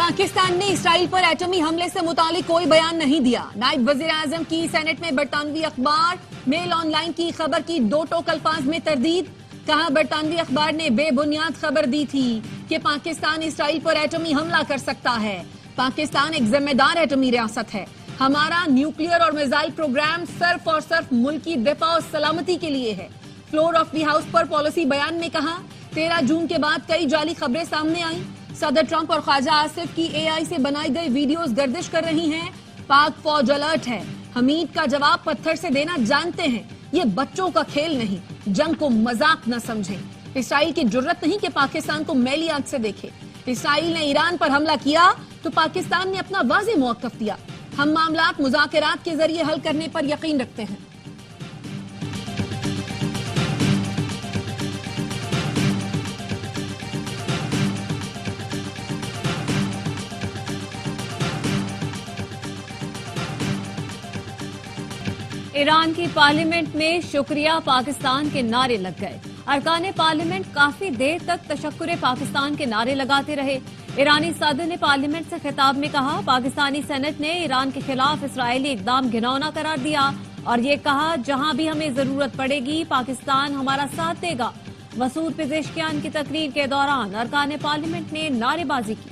पाकिस्तान ने इसराइल पर एटमी हमले से मुतालिक कोई बयान नहीं दिया। नायब वजीर आजम की सेनेट में बरतानवी अखबार मेल ऑनलाइन की खबर की दो टोक अल्फाज में तरदीद। कहा बरतानवी अखबार ने बेबुनियाद खबर दी थी कि पाकिस्तान इसराइल पर एटमी हमला कर सकता है। पाकिस्तान एक जिम्मेदार एटमी रियासत है। हमारा न्यूक्लियर और मिसाइल प्रोग्राम सिर्फ और सिर्फ मुल्की दिफा और सलामती के लिए है। फ्लोर ऑफ द हाउस पर पॉलिसी बयान में कहा 13 जून के बाद कई जाली खबरें सामने आई। सदर ट्रंप और ख्वाजा आसिफ की एआई से बनाई गई वीडियोस गर्दिश कर रही हैं। पाक फौज अलर्ट है। हमीद का जवाब पत्थर से देना जानते हैं। ये बच्चों का खेल नहीं, जंग को मजाक न समझें। इसराइल की जुर्रत नहीं कि पाकिस्तान को मैली आंख से देखे। इसराइल ने ईरान पर हमला किया तो पाकिस्तान ने अपना वाज़ेह मौक़िफ़ दिया। हम मामलात मुज़ाकरात के जरिए हल करने पर यकीन रखते हैं। ईरान की पार्लियामेंट में शुक्रिया पाकिस्तान के नारे लग गए। अरकान पार्लियामेंट काफी देर तक तशक्कुरे पाकिस्तान के नारे लगाते रहे। ईरानी सदर ने पार्लियामेंट से खिताब में कहा पाकिस्तानी सेनेट ने ईरान के खिलाफ इसराइली इकदाम घिनौना करार दिया और ये कहा जहां भी हमें जरूरत पड़ेगी पाकिस्तान हमारा साथ देगा। मसूद पेजेश्कियान की तकरीर के दौरान अरकान पार्लियामेंट ने नारेबाजी की।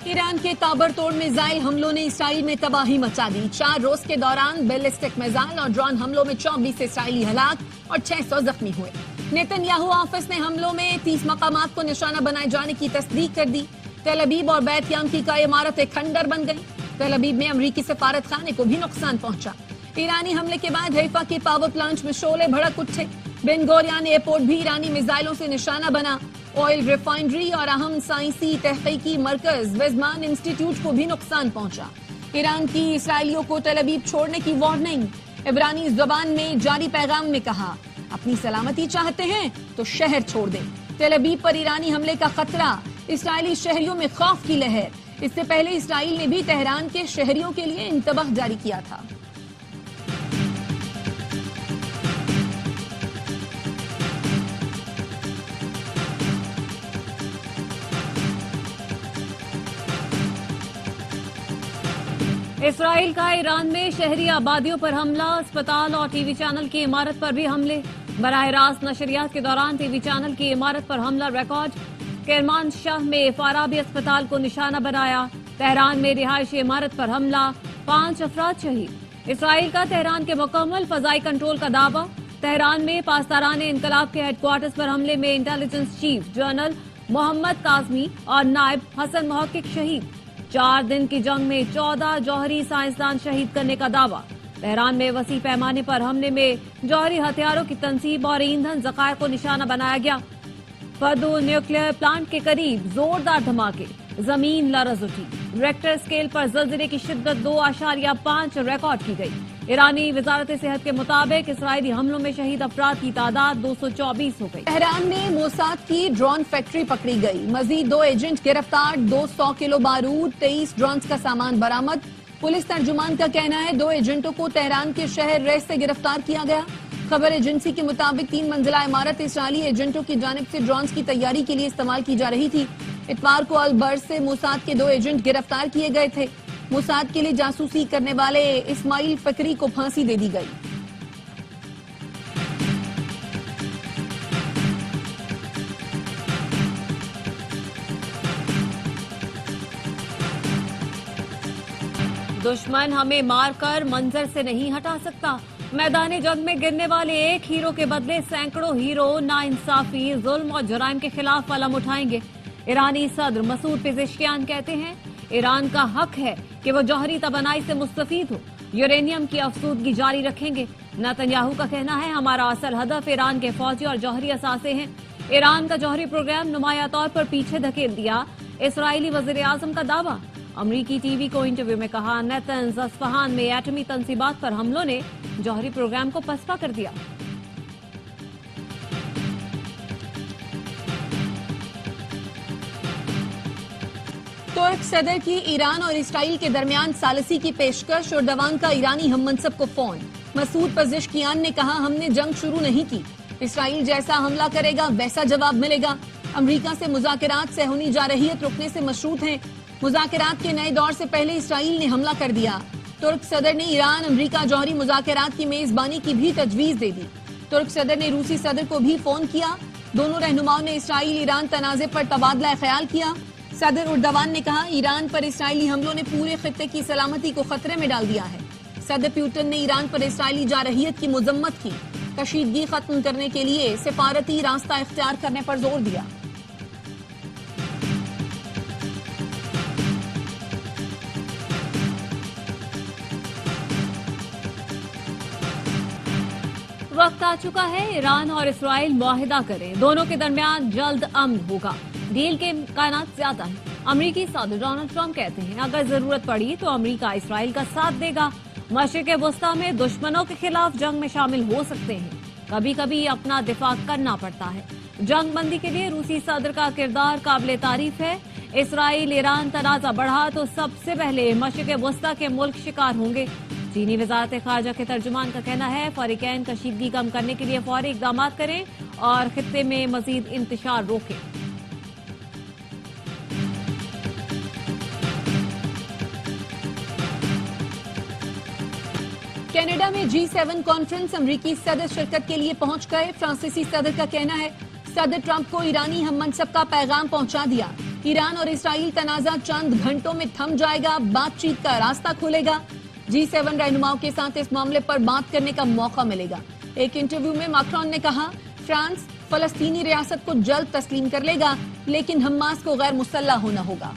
ईरान के ताबड़तोड़ मिसाइल हमलों ने इसराइल में तबाही मचा दी। 4 रोज के दौरान बैलिस्टिक मिसाइल और ड्रोन हमलों में 24 इसराइली हलाक और 600 जख्मी हुए। नेतन्याहू ऑफिस ने हमलों में 30 मकामात को निशाना बनाए जाने की तस्दीक कर दी। तेल अवीव और बैत याम की इमारत एक खंडर बन गई। तेल अवीव में अमरीकी सफारत खाने को भी नुकसान पहुंचा। ईरानी हमले के बाद हैफा के पावर प्लांट में शोले भड़क उठे। बेन गोरियन एयरपोर्ट भी ईरानी मिसाइलों से निशाना बना। ऑयल रिफाइनरी और अहम साइंसी तहकीकी मरकज वेज़मान इंस्टीट्यूट को भी नुकसान पहुंचा। ईरान की इसराइलियों को तेल अवीव छोड़ने की वार्निंग। इब्रानी जुबान में जारी पैगाम में कहा अपनी सलामती चाहते हैं तो शहर छोड़ दें। तेल अवीव पर ईरानी हमले का खतरा, इसराइली शहरियों में खौफ की लहर। इससे पहले इसराइल ने भी तेहरान के शहरियों के लिए इंतबाह जारी किया था। इसराइल का ईरान में शहरी आबादियों पर हमला, अस्पताल और टीवी चैनल की इमारत पर भी हमले। बराह रास्त नशरियात के दौरान टीवी चैनल की इमारत पर हमला रिकॉर्ड। किरमानशाह में फाराबी अस्पताल को निशाना बनाया। तेहरान में रिहायशी इमारत पर हमला, 5 अफराद शहीद। इसराइल का तेहरान के मुकम्मल फजाई कंट्रोल का दावा। तेहरान में पासदाराने इनकलाब के हेडक्वार्टर्स पर हमले में intelligence chief general Mohammad Kazmi और नायब हसन मुहक्किक शहीद। 4 दिन की जंग में 14 जौहरी साइंसदान शहीद करने का दावा। तेहरान में वसी पैमाने पर हमले में जौहरी हथियारों की तंसीब और ईंधन जखायर को निशाना बनाया गया। फर्दो न्यूक्लियर प्लांट के करीब जोरदार धमाके, जमीन लरज उठी। रेक्टर स्केल पर जल्जले की शिद्दत 2.5 रिकॉर्ड की गई। ईरानी वजारत सेहत के मुताबिक इसराइली हमलों में शहीद अफराद की तादाद 224 हो गई। तेहरान में मोसाद की ड्रोन फैक्ट्री पकड़ी गई। मजीद 2 एजेंट गिरफ्तार। 200 किलो बारूद, 23 ड्रोन का सामान बरामद। पुलिस तर्जुमान का कहना है 2 एजेंटों को तेहरान के शहर रेस से गिरफ्तार किया गया। खबर एजेंसी के मुताबिक 3 मंजिला इमारत इसराइली एजेंटों की जानिब से ड्रोन की तैयारी के लिए इस्तेमाल की जा रही थी। इतवार को अलबर्ज से मोसाद के 2 एजेंट गिरफ्तार किए गए थे। मोसाद के लिए जासूसी करने वाले इस्माइल फकरी को फांसी दे दी गई। दुश्मन हमें मारकर मंजर से नहीं हटा सकता। मैदान जंग में गिरने वाले एक हीरो के बदले सैकड़ों हीरो नाइंसाफी, जुल्म और जुराइम के खिलाफ कलम उठाएंगे। ईरानी सदर मसूद पेजेश्कियान कहते हैं ईरान का हक है कि वो जौहरी तवानाई से मुस्तफीद हो। यूरेनियम की अफसूदगी जारी रखेंगे। नेतन्याहू का कहना है हमारा असल हदफ ईरान के फौजी और जौहरी असासे हैं। ईरान का जौहरी प्रोग्राम नुमाया तौर पर पीछे धकेल दिया, इसराइली वजीर आजम का दावा। अमरीकी टीवी को इंटरव्यू में कहा नेतन्स अस्फहान में एटमी तंसीबात पर हमलों ने जौहरी प्रोग्राम को पसपा कर दिया। तुर्क सदर की ईरान और इसराइल के दरमियान सालसी की पेशकश और दवान का ईरानी हम मनसब को फोन। मसूद पेजेश्कियान ने कहा हमने जंग शुरू नहीं की, इसराइल जैसा हमला करेगा वैसा जवाब मिलेगा। अमेरिका से मुज़ाकरात सेहूनी जारहियत रुकने से मशरूत हैं। मुज़ाकरात के नए दौर से पहले इसराइल ने हमला कर दिया। तुर्क सदर ने ईरान अमेरिका जौहरी मुज़ाकरात की मेजबानी की भी तजवीज दे दी। तुर्क सदर ने रूसी सदर को भी फोन किया। दोनों रहनुमाओं ने इसराइल ईरान तनाज़े पर तबादला ख्याल किया। सदर उर्दवान ने कहा, ईरान पर इसराइली हमलों ने पूरे खित्ते की सलामती को खतरे में डाल दिया है। सदर प्यूटन ने ईरान पर इसराइली जारहियत की मुजम्मत की। कशीदगी खत्म करने के लिए सिफारती रास्ता इख्तियार करने पर जोर दिया। वक्त आ चुका है ईरान और इसराइल मुआहिदा करें, दोनों के दरमियान जल्द अमन होगा। डील के इम्कानात ज्यादा हैं। अमरीकी सदर डोनाल्ड ट्रंप कहते हैं अगर जरूरत पड़ी तो अमरीका इसराइल का साथ देगा। मशरिक वस्ता में दुश्मनों के खिलाफ जंग में शामिल हो सकते हैं। कभी कभी अपना दिफा करना पड़ता है। जंग बंदी के लिए रूसी सदर का किरदार काबिल तारीफ है। इसराइल ईरान तनाजा बढ़ा तो सबसे पहले मशरिक वस्ता के मुल्क शिकार होंगे। चीनी वजारत खारजा के तर्जुमान का कहना है फरीकैन कशीदगी कम करने के लिए फौरी इकदाम करें और खित्ते में मजीद इंतशार रोकें। कनाडा में G7 कॉन्फ्रेंस अमरीकी सदर शिरकत के लिए पहुंच गए। फ्रांसीसी सदर का कहना है सदर ट्रंप को ईरानी हम मनसब का पैगाम पहुंचा दिया। ईरान और इसराइल तनाजा चंद घंटों में थम जाएगा, बातचीत का रास्ता खुलेगा। G7 रहनुमाओं के साथ इस मामले पर बात करने का मौका मिलेगा। एक इंटरव्यू में मैक्रोन ने कहा फ्रांस फलस्तीनी रियासत को जल्द तस्लीम कर लेगा, लेकिन हमास को गैर मुसल्लह होना होगा।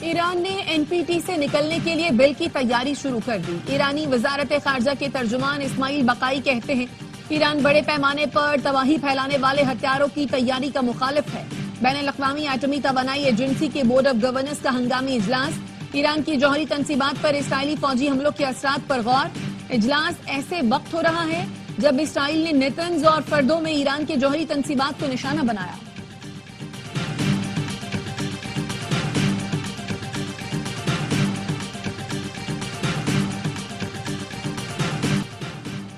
ईरान ने NPT से निकलने के लिए बिल की तैयारी शुरू कर दी। ईरानी वजारत खारजा के तर्जुमान इस्माइल बकाई कहते हैं ईरान बड़े पैमाने पर तबाही फैलाने वाले हथियारों की तैयारी का मुखालिफ है। बैनुल-अक़वामी एटमी तवानाई एजेंसी के बोर्ड ऑफ गवर्नर्स का हंगामी इजलास। ईरान की जौहरी तनसीबात पर इसराइली फौजी हमलों के असरात पर गौर। इजलास ऐसे वक्त हो रहा है जब इसराइल ने नेतन्ज और फर्दों में ईरान के जौहरी तनसीबात को निशाना बनाया।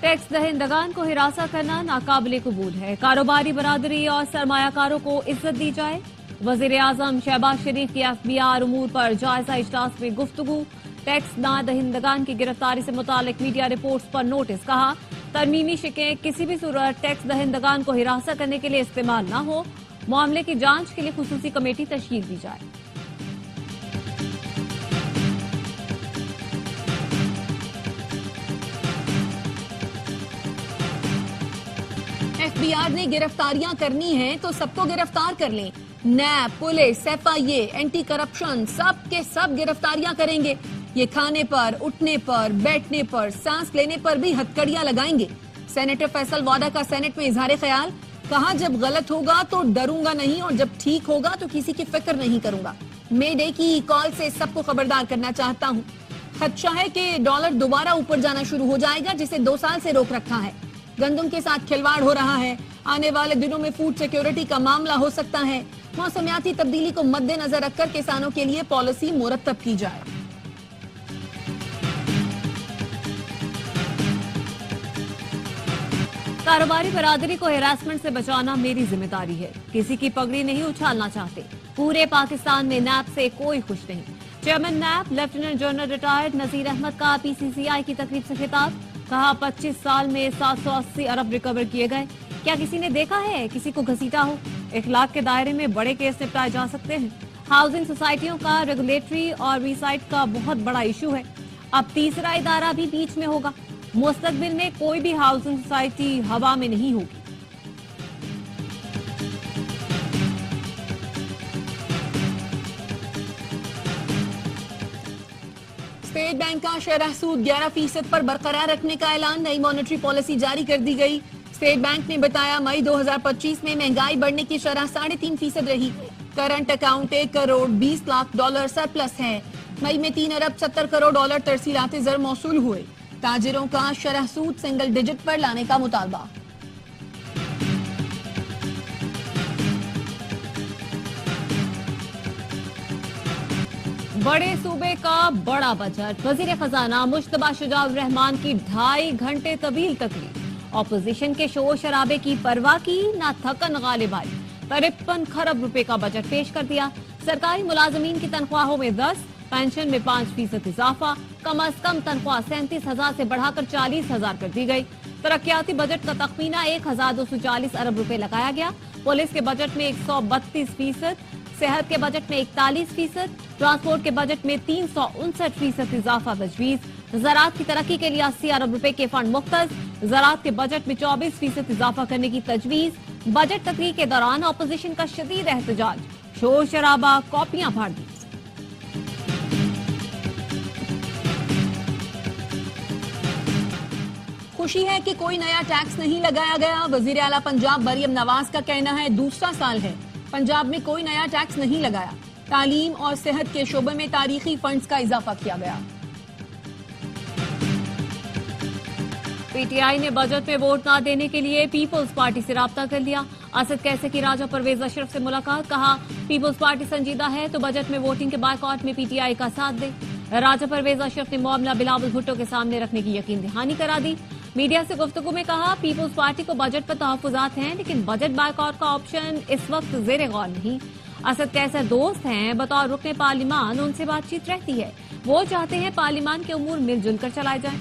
टैक्स दहिंदगान को हिरासा करना नाकाबिले कबूल है। कारोबारी बरादरी और सरमायाकारों को इज्जत दी जाए। वजीर आजम शहबाज शरीफ की FBI उमूर पर जायजा इजलास में गुफ्तगू। टैक्स ना दहिंदगान की गिरफ्तारी से मुतालिक मीडिया रिपोर्ट्स पर नोटिस। कहा तरमीमी शिकें किसी भी सूरत टैक्स दहिंदगान को हिरासा करने के लिए इस्तेमाल न हो। मामले की जांच के लिए खुसूसी कमेटी तश्कील दी जाए। FBI ने गिरफ्तारियां करनी हैं तो सबको गिरफ्तार कर लें। नैब, पुलिस, FIA, एंटी करप्शन सब के सब गिरफ्तारियां करेंगे। ये खाने पर, उठने पर, बैठने पर, सांस लेने पर भी हथकड़ियां लगाएंगे। सेनेटर फैसल वाडा का सेनेट में इजहार ख्याल। कहा जब गलत होगा तो डरूंगा नहीं और जब ठीक होगा तो किसी की फिक्र नहीं करूंगा। मे डे की कॉल से सबको खबरदार करना चाहता हूं। खदशा है कि डॉलर दोबारा ऊपर जाना शुरू हो जाएगा जिसे 2 साल से रोक रखा है। गंदम के साथ खिलवाड़ हो रहा है। आने वाले दिनों में फूड सिक्योरिटी का मामला हो सकता है। मौसमियाती तब्दीली को मद्देनजर रखकर किसानों के लिए पॉलिसी मुरतब की जाए। कारोबारी बरादरी को हैरासमेंट से बचाना मेरी जिम्मेदारी है। किसी की पगड़ी नहीं उछालना चाहते। पूरे पाकिस्तान में नैब से कोई खुश नहीं। चेयरमैन नैब lieutenant general retired Nazir Ahmad का PCCI की तकरीब से खिताब। कहा 25 साल में 780 अरब रिकवर किए गए। क्या किसी ने देखा है किसी को घसीटा हो? इखलाक के दायरे में बड़े केस निपटाए जा सकते हैं। हाउसिंग सोसाइटियों का रेगुलेटरी और रीसाइट का बहुत बड़ा इशू है। अब तीसरा इदारा भी बीच में होगा। मुस्तकबिल में कोई भी हाउसिंग सोसाइटी हवा में नहीं होगी। स्टेट बैंक का शरह सूद 11% पर बरकरार रखने का ऐलान। नई मॉनेटरी पॉलिसी जारी कर दी गई। स्टेट बैंक ने बताया मई 2025 में महंगाई बढ़ने की शरह 3.5% रही। Current account $1 crore 20 lakh surplus है। मई में 3 अरब 70 करोड़ डॉलर तरसीलाते ज़र मौसूल हुए। ताजिरों का शरह सूद सिंगल डिजिट पर लाने का मुतालबा। बड़े सूबे का बड़ा बजट। वजीर खजाना मुश्तबा शुजाउर रहमान की 2.5 घंटे तवील तकरीर। ऑपोजिशन के शोर शराबे की परवाह की ना थकन गालिब आई। 53 खरब रुपए का बजट पेश कर दिया। सरकारी मुलाजमीन की तनख्वाहों में 10, पेंशन में 5% इजाफा, कम अज कम तनख्वाह 37,000 से बढ़ाकर 40,000 कर दी गई। तरक्याती बजट का तखमीना 1,240 अरब रुपए लगाया गया। पुलिस के बजट में 132%, सेहत के बजट में 41%, ट्रांसपोर्ट के बजट में 359% इजाफा तजवीज। ज़राअत की तरक्की के लिए 80 अरब रुपए के फंड मुख्तस। ज़राअत के बजट में 24% इजाफा करने की तजवीज। बजट तकरीर के दौरान ऑपोजिशन का शदीद एहतजाज, शोर शराबा, कॉपियां फाड़ दी। खुशी है कि कोई नया टैक्स नहीं लगाया गया। वजीर आला पंजाब मरियम नवाज का कहना है दूसरा साल है पंजाब में कोई नया टैक्स नहीं लगाया। तालीम और सेहत के शोबे में तारीखी फंड्स का इजाफा किया गया। पीटीआई ने बजट में वोट न देने के लिए पीपल्स पार्टी से राब्ता कर लिया। असद कैसे की राजा परवेज अशरफ से मुलाकात, कहा पीपल्स पार्टी संजीदा है तो बजट में वोटिंग के बायकॉट में पीटीआई का साथ दे। राजा परवेज अशरफ ने मामला बिलावल भुट्टो के सामने रखने की यकीन दहानी करा दी। मीडिया से गुफ्तगू में कहा पीपल्स पार्टी को बजट पर तहफुजात हैं लेकिन बजट बायकॉट का ऑप्शन इस वक्त जेर गौर नहीं। असद कैसर दोस्त हैं, बतौर रुकने पार्लिमान उनसे बातचीत रहती है। वो चाहते हैं पार्लिमान के उमूर मिलजुल कर चलाए जाएं।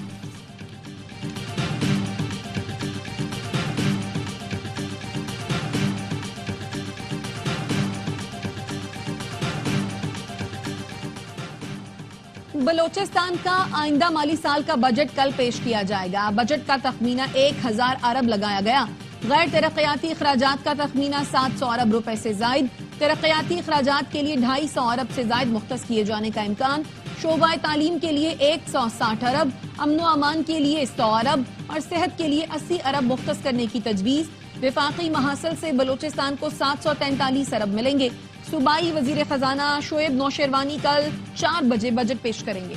बलोचिस्तान का आइंदा माली साल का बजट कल पेश किया जाएगा। बजट का तखमीना 1000 अरब लगाया गया। गैर तरक्याती अखराजात का तखमीना 700 अरब रुपए से जायद। तरक्याती अखराजात के लिए 250 अरब से जायद मुख्तस किए जाने का इम्कान। शोबा तालीम के लिए 160 अरब, अमनो अमान के लिए 100 अरब और सेहत के लिए 80 अरब मुख्तस करने की तजवीज। विफाकी महासल से बलोचिस्तान को 743 अरब मिलेंगे। सूबाई वजीर खजाना शोएब नौशेरवानी कल 4 बजे बजट पेश करेंगे।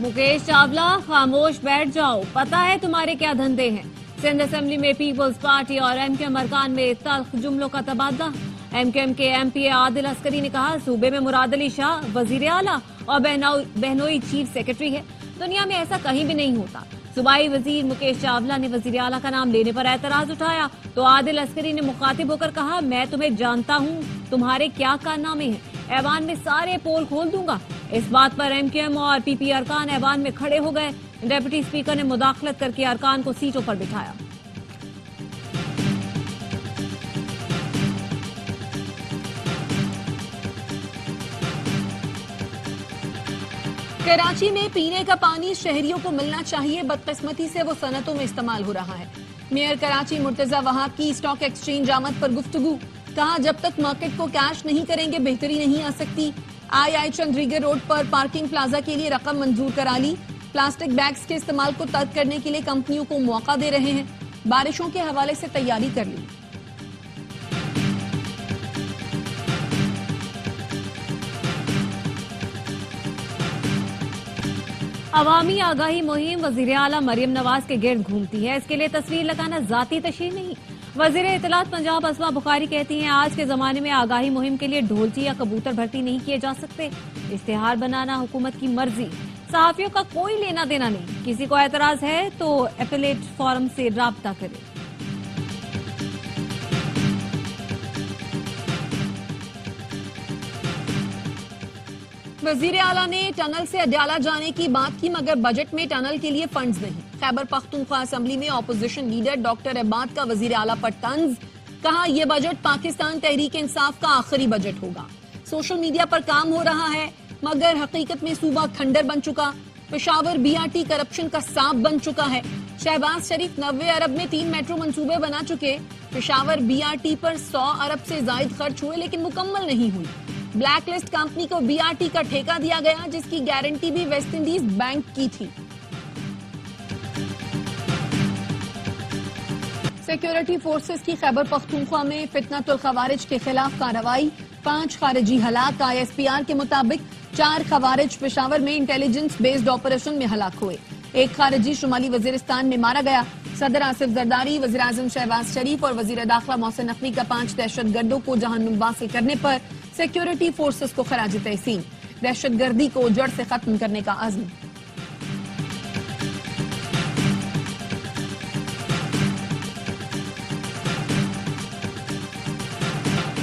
मुकेश चावला, खामोश बैठ जाओ, पता है तुम्हारे क्या धंधे हैं। सिंध असेंबली में पीपल्स पार्टी और एमकेएम अरकान में तल्ख जुमलों का तबादला। एमकेएम के एमपीए आदिल अस्करी ने कहा सूबे में मुराद अली शाह वजीर आला और बहनोई चीफ सेक्रेटरी है। दुनिया में ऐसा कहीं भी नहीं होता। सूबाई वजीर मुकेश चावला ने वजीर आला का नाम लेने पर एतराज उठाया तो आदिल अस्करी ने मुखातिब होकर कहा मैं तुम्हें जानता हूँ, तुम्हारे क्या कारनामे हैं, ऐवान में सारे पोल खोल दूंगा। इस बात पर एमकेएम और पीपी अरकान ऐवान में खड़े हो गए। डेप्यूटी स्पीकर ने मुदाखलत करके अरकान को सीटों पर बिठाया। कराची में पीने का पानी शहरियों को मिलना चाहिए, बदकिस्मती से वो सनतों में इस्तेमाल हो रहा है। मेयर कराची मुर्तजा वहाब की स्टॉक एक्सचेंज आमद पर गुफ्तगू, कहा जब तक मार्केट को कैश नहीं करेंगे बेहतरी नहीं आ सकती। आई चंद्रीगढ़ रोड पर पार्किंग प्लाजा के लिए रकम मंजूर करा ली। प्लास्टिक बैग्स के इस्तेमाल को तर्क करने के लिए कंपनियों को मौका दे रहे हैं। बारिशों के हवाले से तैयारी कर ली। अवामी आगाही मुहिम वजीर आला मरियम नवाज के गिर्द घूमती है। इसके लिए तस्वीर लगाना जाती तशरीह नहीं। वजीर इत्तलात पंजाब असमा बुखारी कहती हैं आज के जमाने में आगाही मुहिम के लिए ढोलची या कबूतर भर्ती नहीं किए जा सकते। इश्तिहार बनाना हुकूमत की मर्जी, सहाफियों का कोई लेना देना नहीं। किसी को एतराज है तो एपेलेट फोरम से राब्ता करे। वजीर आला ने टनल से अडयाला जाने की बात की मगर बजट में टनल के लिए फंड्स नहीं। खैबर पख्तूनख्वा असेंबली में ऑपोजिशन लीडर डॉक्टर अब्बाद का वजीर आला पर तंज, कहा यह बजट पाकिस्तान तहरीक इंसाफ का आखिरी बजट होगा। सोशल मीडिया पर काम हो रहा है मगर हकीकत में सूबा खंडर बन चुका। पेशावर बीआरटी करप्शन का सांप बन चुका है। शहबाज शरीफ 90 अरब में 3 मेट्रो मंसूबे बना चुके। पेशावर बीआरटी पर 100 अरब से जायद खर्च हुए लेकिन मुकम्मल नहीं हुई। ब्लैक लिस्ट कंपनी को बीआरटी का ठेका दिया गया जिसकी गारंटी भी वेस्ट इंडीज बैंक की थी। सिक्योरिटी फोर्सेस की खैबर पख्तूनख्वा में फितनतुल खवारिज के खिलाफ कार्रवाई, 5 खारिजी हलाक। आईएसपीआर के मुताबिक 4 खवारिज पेशावर में इंटेलिजेंस बेस्ड ऑपरेशन में हलाक हुए। एक खारिजी शुमाली वजीरिस्तान में मारा गया। सदर आसिफ जरदारी, वजीर आजम शहबाज शरीफ और वजीर दाखिला मोहसिन नकवी का 5 दहशतगर्दों को जहन्नुम हासिल करने पर सिक्योरिटी फोर्सेस को खराज तहसीन। दहशतगर्दी को जड़ से खत्म करने का अज़्म।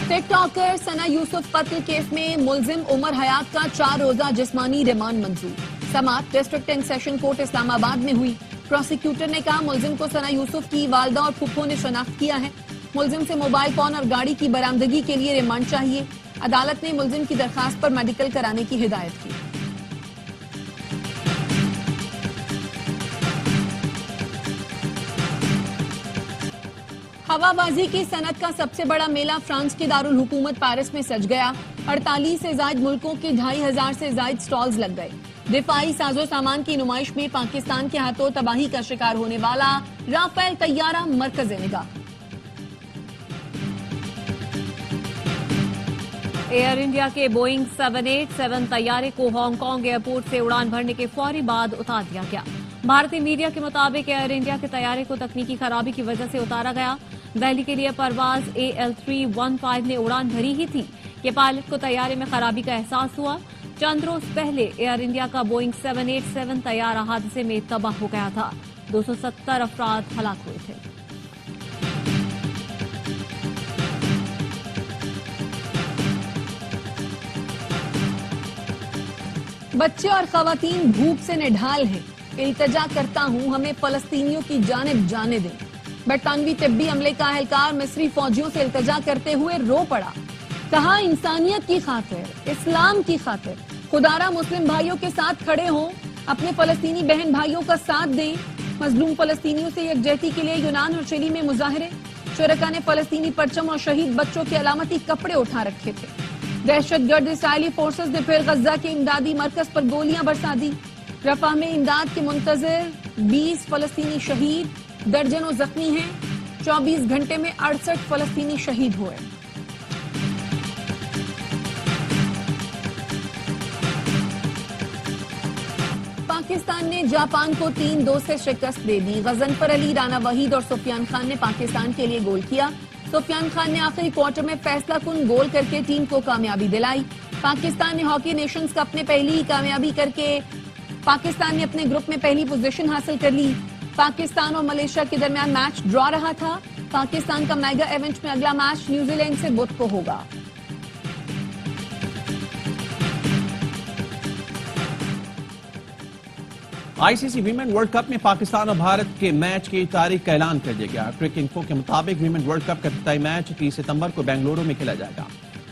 टिकटॉकर सना यूसुफ कत्ल केस में मुलजिम उमर हयात का 4 रोजा जिस्मानी रिमांड मंजूर। समाअत district and session court Islamabad में हुई। प्रोसिक्यूटर ने कहा मुलजिम को सना यूसुफ की वालदा और फुफ्फो ने शनाख्त किया है। मुलजिम से मोबाइल फोन और गाड़ी की बरामदगी के लिए रिमांड चाहिए। अदालत ने मुलजिम की दरखास्त पर मेडिकल कराने की हिदायत की। हवाबाजी की सनत का सबसे बड़ा मेला फ्रांस के दारुल हुकूमत पेरिस में सज गया। 48 से ज्यादा मुल्कों के 2500 से ज्यादा स्टॉल्स लग गए। दिफाई साजो सामान की नुमाइश में पाकिस्तान के हाथों तबाही का शिकार होने वाला राफेल तैयारा मरकज़े निगाह। एयर इंडिया के बोइंग 787 तैयारे को हांगकांग एयरपोर्ट से उड़ान भरने के फौरी बाद उतार दिया गया। भारतीय मीडिया के मुताबिक एयर इंडिया के तैयारे को तकनीकी खराबी की वजह से उतारा गया। दिल्ली के लिए परवाज AL315 ने उड़ान भरी ही थी कि पायलट को तैयारे में खराबी का एहसास हुआ। चंद रोज पहले एयर इंडिया का बोइंग 787 तैयारा हादसे में तबाह हो गया था। 270 अफराद हलाक हुए थे। बच्चे और खवातीन भूख से निढाल हैं। इल्तजा करता हूं हमें फलस्तीनियों की जानिब जाने दें। बरतानवी तिब्बी अमले का एहलकार मिस्री फौजियों से इल्तजा करते हुए रो पड़ा। कहा इंसानियत की खातिर, इस्लाम की खातिर खुदारा मुस्लिम भाइयों के साथ खड़े हों, अपने फलस्तीनी बहन भाइयों का साथ दें। मजलूम फलस्तीनियों से यकजहती के लिए यूनान और चिली में मुजाहरे। शुरका ने फलस्तीनी परचम और शहीद बच्चों के अलामती कपड़े उठा रखे थे। दहशतगर्द इसराइली फोर्सेस ने फिर गजा के इमदादी मरकज पर गोलियां बरसा दी। रफा में इमदाद के मुंतजर 20 फलस्तीनी शहीद, दर्जनों जख्मी हैं। 24 घंटे में 68 फलस्तीनी शहीद हुए। पाकिस्तान ने जापान को 3-2 से शिकस्त दे दी। गजनफर अली, राना वहीद और सुफियान खान ने पाकिस्तान के लिए गोल किया। सुफियान खान ने आखिरी क्वार्टर में फैसला कुन गोल करके टीम को कामयाबी दिलाई। पाकिस्तान ने हॉकी नेशंस कप में पहली कामयाबी करके पाकिस्तान ने अपने ग्रुप में पहली पोजीशन हासिल कर ली। पाकिस्तान और मलेशिया के दरमियान मैच ड्रॉ रहा था। पाकिस्तान का मेगा इवेंट में अगला मैच न्यूजीलैंड से बुध को होगा। आईसीसी वीमेन वर्ल्ड कप में पाकिस्तान और भारत के मैच की तारीख का ऐलान कर दिया गया। क्रिकेट इन्फो के मुताबिक वीमेन वर्ल्ड कप का इफ्तिताई मैच 30 सितंबर को बेंगलुरु में खेला जाएगा।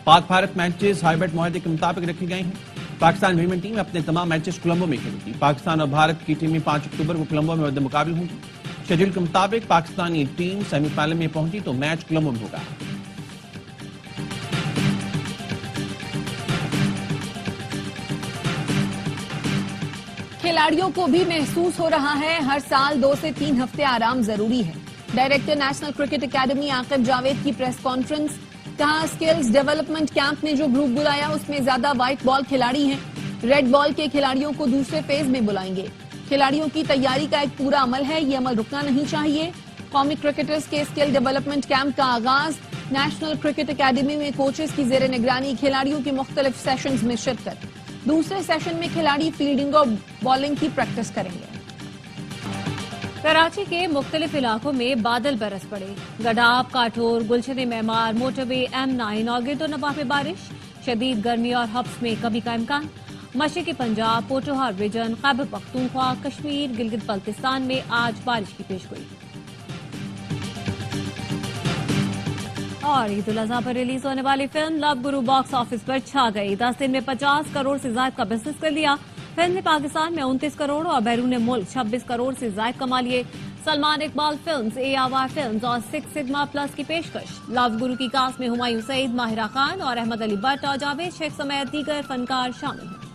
पाक भारत मैचेस हाइब्रिड मुआहदे के मुताबिक रखे गए हैं। पाकिस्तान वीमेन टीम अपने तमाम मैचेस कोलंबो में खेलेगी। पाकिस्तान और भारत की टीमें 5 अक्टूबर को कोलंबो में मुकाबले होंगी। शेड्यूल के मुताबिक पाकिस्तानी टीम सेमीफाइनल में पहुंची तो मैच कोलंबो में होगा। खिलाड़ियों को भी महसूस हो रहा है हर साल 2 से 3 हफ्ते आराम जरूरी है। Director national cricket academy Aqib Javed की प्रेस कॉन्फ्रेंस। कहा स्किल्स डेवलपमेंट कैंप ने जो ग्रुप बुलाया उसमें ज्यादा व्हाइट बॉल खिलाड़ी हैं। रेड बॉल के खिलाड़ियों को दूसरे फेज में बुलाएंगे। खिलाड़ियों की तैयारी का एक पूरा अमल है, ये अमल रुकना नहीं चाहिए। कौमी क्रिकेटर्स के स्किल डेवलपमेंट कैंप का आगाज। नेशनल क्रिकेट एकेडमी में कोचेस की जेर निगरानी खिलाड़ियों की मुख्तलिफ सेशंस में शिरकत। दूसरे सेशन में खिलाड़ी फील्डिंग और बॉलिंग की प्रैक्टिस करेंगे। कराची के मुख्तलिफ इलाकों में बादल बरस पड़े। गडाब, काठोर, गुलशन मेमार, मोटरवे M9 और गिरदोनवाह में बारिश। शदीद गर्मी और हब्स में कमी का इम्कान। मशरक़ी पंजाब, पोठोहार रीजन, खैबर पख्तूनख्वा, कश्मीर, गिलगित बल्तिस्तान में आज बारिश की पेशगोई। और ईद उल अज़हा पर रिलीज होने वाली फिल्म लव गुरु बॉक्स ऑफिस पर छा गई। 10 दिन में 50 करोड़ से ज्यादा का बिजनेस कर लिया। फिल्म ने पाकिस्तान में 29 करोड़ और बैरून मुल्क 26 करोड़ से ज्यादा कमा लिए। Salman Iqbal films, AR films और 6 सिग्मा प्लस की पेशकश। लव गुरु की कास्ट में हुमायूं सईद, माहिरा खान और अहमद अली भट्ट और जावेद शेख समेत दीगर फनकार शामिल हैं।